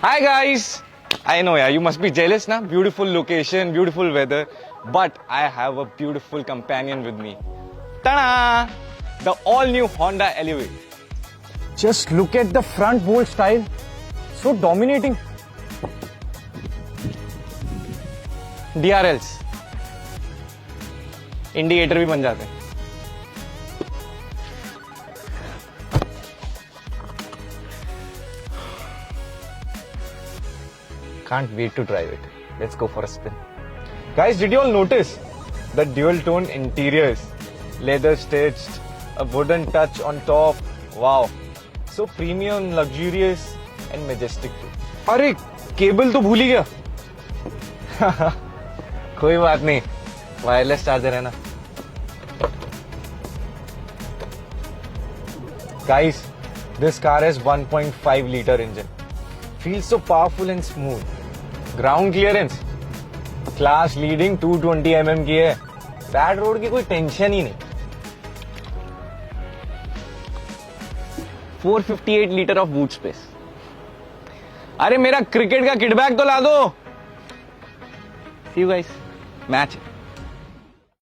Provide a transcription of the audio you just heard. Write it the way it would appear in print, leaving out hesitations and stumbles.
Hi guys! I know, yeah, you must be jealous now. Beautiful location, beautiful weather. But I have a beautiful companion with me. Ta-da! The all-new Honda Elevate. Just look at the front bolt style. So dominating. DRLs. Indicator भी बन जाते हैं. Can't wait to drive it. Let's go for a spin. Guys, did you all notice the dual tone interiors? Leather stitched, a wooden touch on top. Wow. So premium, luxurious and majestic too. अरे cable तो भूल ही गया. कोई बात नहीं. Wireless charger है ना. Guys, this car has 1.5 liter engine. Feels so powerful and smooth. Ground clearance class leading 220 mm की है. Bad road की कोई टेंशन ही नहीं. 458 लीटर ऑफ बूट स्पेस. अरे मेरा क्रिकेट का किट बैग तो ला दो. See you guys. मैच